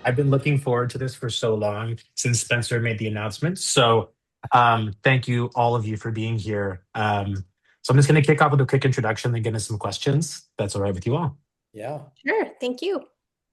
I've been looking forward to this for so long since Spencer made the announcement. So thank you, all of you, for being here. So I'm just going to kick off with a quick introduction and get into some questions. That's all right with you all. Yeah. Sure. Thank you.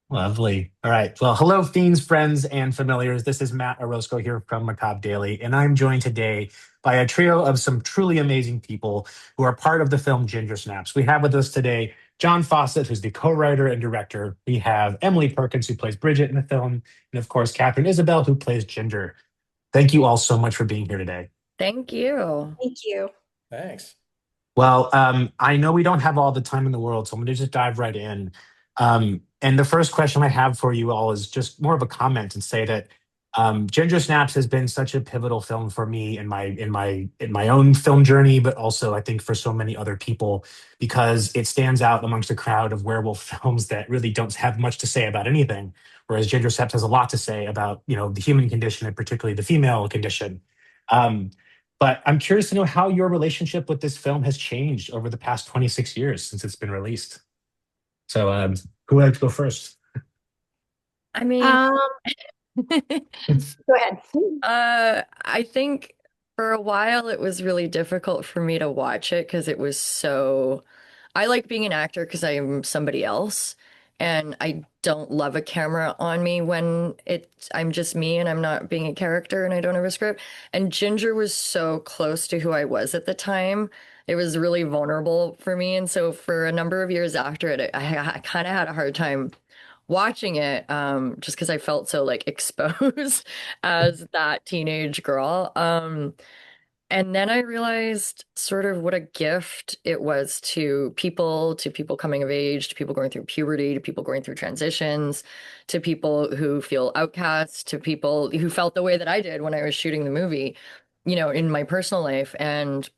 Lovely. All right. Well, hello, fiends, friends, and familiars. This is Matt Orozco here from Macabre Daily, and I'm joined today by a trio of some truly amazing people who are part of the film Ginger Snaps. We have with us today John Fawcett, who's the co-writer and director. We have Emily Perkins, who plays Bridget in the film, and of course, Katherine Isabelle, who plays Ginger. Thank you all so much for being here today. Thank you. Thank you. Thanks. Well, I know we don't have all the time in the world, so I'm going to just dive right in. And the first question I have for you all is just more of a comment and say that Ginger Snaps has been such a pivotal film for me in my own film journey, but also I think for so many other people because it stands out amongst a crowd of werewolf films that really don't have much to say about anything, whereas Ginger Snaps has a lot to say about the human condition and particularly the female condition. Um, but I'm curious to know how your relationship with this film has changed over the past 26 years since it's been released. So, who would like to go first? I mean, Um, Go ahead. I think for a while it was really difficult for me to watch it because it was so. I like being an actor because I am somebody else, and I don't love a camera on me when I'm just me and I'm not being a character and I don't have a script. And Ginger was so close to who I was at the time. It was really vulnerable for me, and so for a number of years after it, I kind of had a hard time watching it just because I felt so like exposed as that teenage girl. And then I realized sort of what a gift it was to people coming of age, to people going through puberty, to people going through transitions, to people who feel outcasts, to people who felt the way that I did when I was shooting the movie, in my personal life. And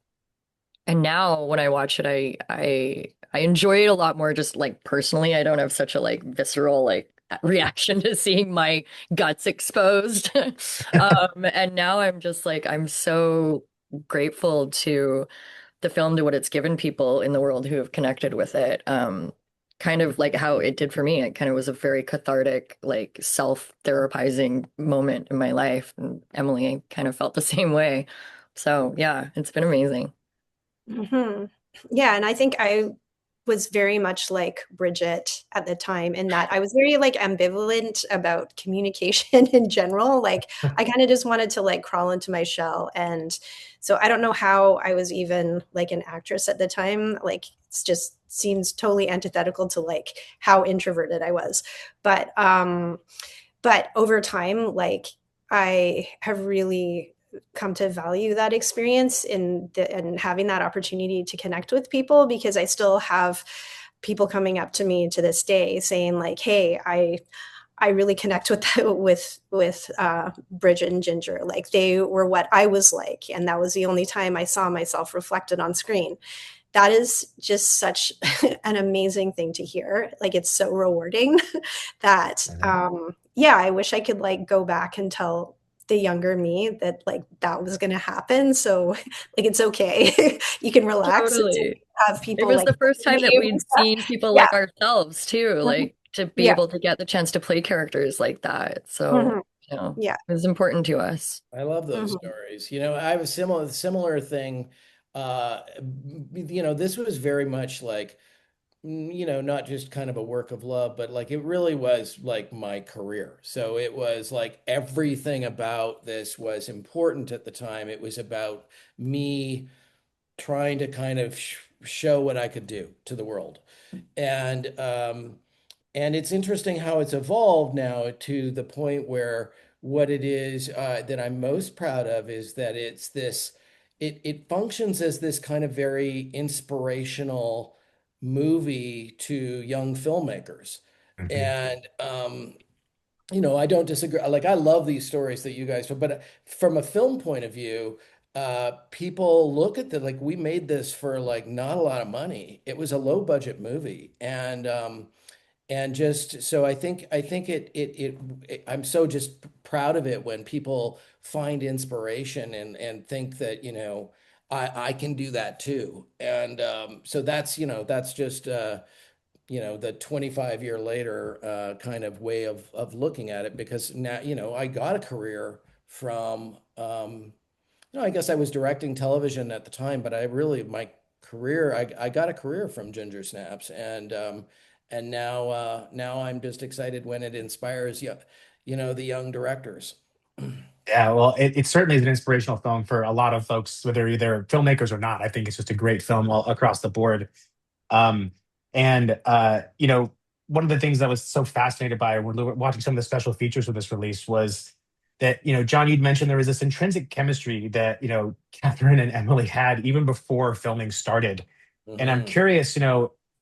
now when I watch it, I enjoy it a lot more just like personally. I don't have such a like visceral like reaction to seeing my guts exposed. And now I'm just like I'm so grateful to the film, to what it's given people in the world who have connected with it. Kind of like how it did for me. It kind of was a very cathartic, like self-therapizing moment in my life. And Emily kind of felt the same way. So yeah, it's been amazing. hmm Yeah, and I think I was very much like Bridget at the time in that I was very like ambivalent about communication in general. Like I kind of just wanted to like crawl into my shell. And so I don't know how I was even like an actress at the time. Like it's just seems totally antithetical to like how introverted I was. But over time, like I have really come to value that experience and having that opportunity to connect with people because I still have people coming up to me to this day saying like, "Hey, I really connect with Bridget and Ginger. Like they were what I was like, and that was the only time I saw myself reflected on screen." That is just such an amazing thing to hear. Like it's so rewarding that yeah, I wish I could like go back and tell the younger me that like that was going to happen. So like it's okay. You can relax. It's okay Totally. to have It people was like the first time that you and we'd stuff. seen people Yeah. like ourselves too, Mhm. like to be Yeah. able to get the chance to play characters like that. So, Mhm. Yeah. it was important to us. I love those Mhm. stories. I have a similar thing. Uh, this was very much like, not just kind of a work of love, but like it really was like my career. So it was like everything about this was important at the time. It was about me trying to kind of show what I could do to the world. And and it's interesting how it's evolved now to the point where what it is that I'm most proud of is that it's this, it functions as this kind of very inspirational movie to young filmmakers. Mhm. And, I don't disagree. Like, I love these stories that you guys do, but from a film point of view, people look at the, like, we made this for like not a lot of money. It was a low budget movie. And just so I think I'm so just proud of it when people find inspiration and think that I can do that too. And so that's just the 25-year later kind of way of looking at it, because now, I got a career from, I guess I was directing television at the time, but my career, I got a career from Ginger Snaps, and now I'm just excited when it inspires the young directors. Yeah, well, it certainly is an inspirational film for a lot of folks, whether either filmmakers or not. I think it's just a great film all across the board. Um, and one of the things that was so fascinated by when we were watching some of the special features of this release was that, John, you'd mentioned there was this intrinsic chemistry that, Catherine and Emily had even before filming started. And I'm Hmm. curious,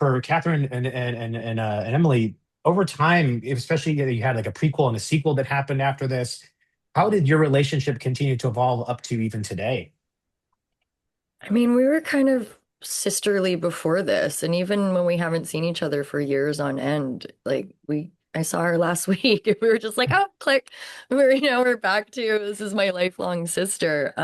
for Catherine and Emily, over time, especially you had like a prequel and a sequel that happened after this. How did your relationship continue to evolve up to even today? I mean, we were kind of sisterly before this, and even when we haven't seen each other for years on end, like I saw her last week, and we were just like, oh, click. We're back to this is my lifelong sister.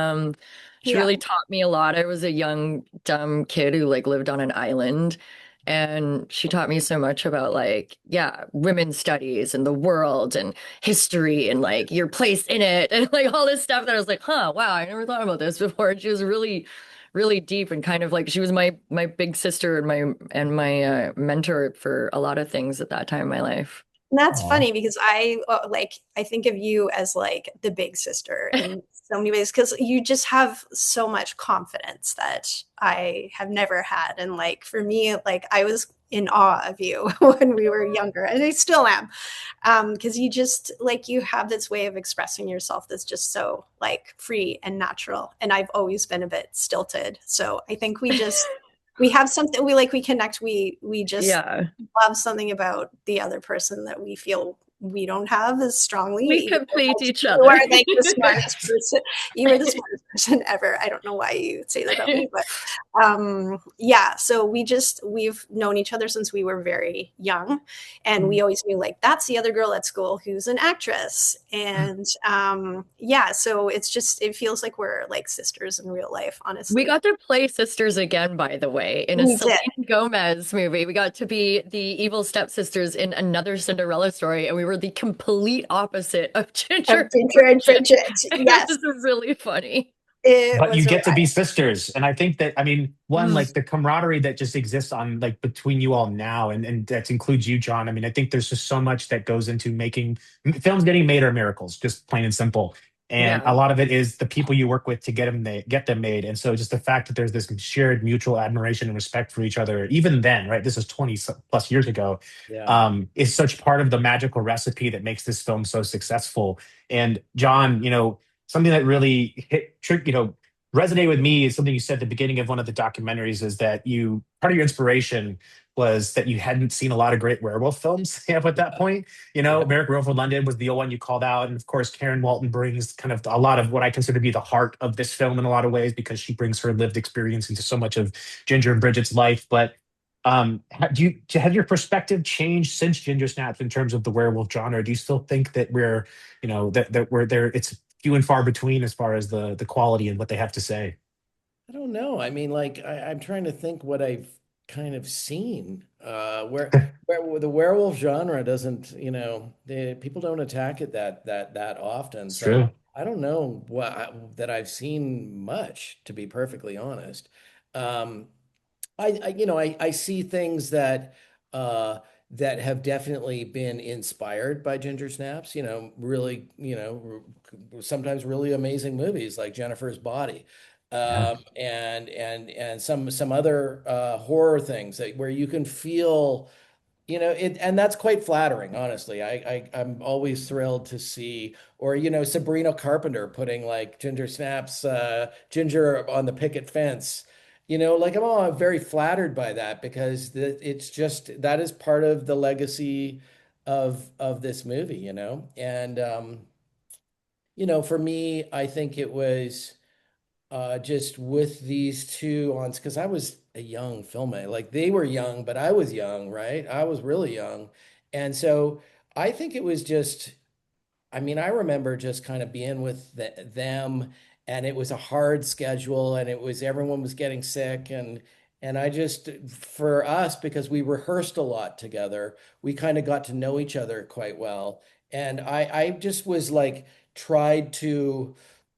She Yeah. really taught me a lot. I was a young, dumb kid who like lived on an island. And she taught me so much about like, yeah, women's studies and the world and history and like your place in it and like all this stuff that I was like, huh, wow, I never thought about this before. And she was really deep and kind of like she was my big sister and my mentor for a lot of things at that time in my life. And that's Oh, funny because I think of you as like the big sister in so many ways because you just have so much confidence that I have never had. And like for me, like I was in awe of you when we were younger, and I still am. Because you just like you have this way of expressing yourself that's just so like free and natural. And I've always been a bit stilted. So I think we have something we connect. We just Yeah, love something about the other person that we feel we don't have as strongly. we Even though, complete like, each you are other. like the smartest person. You are the smartest person ever. I don't know why you say that about me, but yeah. So we've known each other since we were very young, and we always knew like that's the other girl at school who's an actress, and yeah. So it feels like we're like sisters in real life, We honestly. got to play sisters again, by the way, in a We did. Selena Gomez movie. We got to be the evil stepsisters in another Cinderella story, and we were the complete opposite of Of Ginger and Ginger and Bridget. Bridget. It Yes, was really funny. it but you was a get to be riot. sisters, and I think that, I mean, one, Mm, like the camaraderie that just exists on like between you all now, and that includes you, John. I mean, I think there's just so much that goes into making films. Getting made are miracles, just plain and simple. And a yeah. lot of it is the people you work with to get them made. And so just the fact that there's this shared mutual admiration and respect for each other, even then, right? This is 20 plus years ago, Yeah. is such part of the magical recipe that makes this film so successful. And John, something that really resonated with me is something you said at the beginning of one of the documentaries, is that you part of your inspiration was that you hadn't seen a lot of great werewolf films up at that point. Yeah. American Werewolf in London was the one you called out, and of course Karen Walton brings kind of a lot of what I consider to be the heart of this film in a lot of ways, because she brings her lived experience into so much of Ginger and Bridget's life. But has your perspective changed since Ginger Snaps in terms of the werewolf genre? Do you still think that that we're there? It's few and far between as far as the quality and what they have to say. I don't know. I mean, like I'm trying to think what I've kind of seen. Where the werewolf genre doesn't, people don't attack it that often. It's So true. I don't know that I've seen much, to be perfectly honest. Um, I see things uh that have definitely been inspired by Ginger Snaps, really, sometimes really amazing movies like Jennifer's Body. Yeah. And some other horror things where you can feel, it, and that's quite flattering, honestly. I'm always thrilled to see, or Sabrina Carpenter putting like Ginger Snaps, Ginger on the picket fence. Like I'm very flattered by that, because it's just that is part of the legacy of this movie, and for me, I think it was just with these two on, because I was a young filmmaker. Like they were young, but I was young, right? I was really young. And so I think it was just, I mean, I remember just kind of being with them, and it was a hard schedule, and it was everyone was getting sick, And I just, for us, because we rehearsed a lot together, we kind of got to know each other quite well. And I just was like, tried to,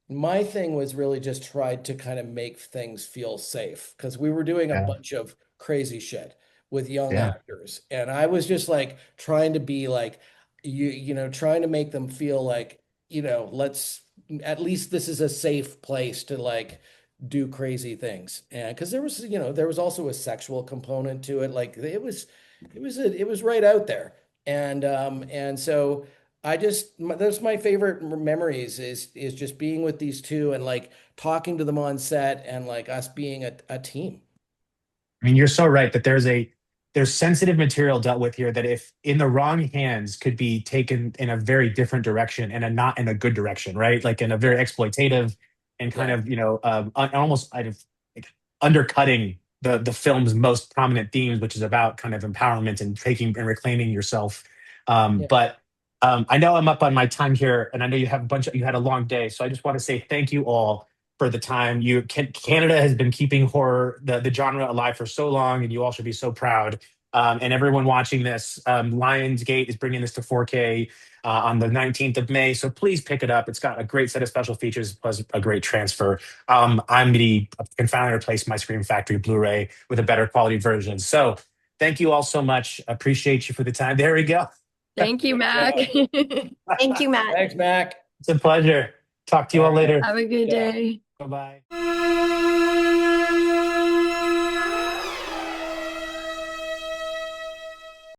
my thing was really just tried to kind of make things feel safe because we were doing a Yeah. bunch of crazy shit with young Yeah. actors. And I was just like trying to be like, trying to make them feel like, let's, at least this is a safe place to like do crazy things. And because there was also a sexual component to it. Like it was right out there. And so that's my favorite memories is just being with these two and like talking to them on set and like us being a team. I mean, you're so right that there's sensitive material dealt with here that if in the wrong hands could be taken in a very different direction and not in a good direction, right? Like in a very exploitative and kind Yeah. of, almost kind of like undercutting the film's most prominent themes, which is about kind of empowerment and taking and reclaiming yourself. Yeah. But I know I'm up on my time here, and I know you had a long day, so I just want to say thank you all for the time. Canada has been keeping horror, the genre alive for so long, and you all should be so proud. And everyone watching this, Lionsgate is bringing this to 4K on the 19th of May. So please pick it up. It's got a great set of special features plus a great transfer. Can finally replace my Scream Factory Blu-ray with a better quality version. So thank you all so much. Appreciate you for the time. There we go. Thank you, Mac. Thank you, Matt. Thanks, Mac. It's a pleasure. Talk to you All all right. later. Have a good Yeah. day. Bye bye.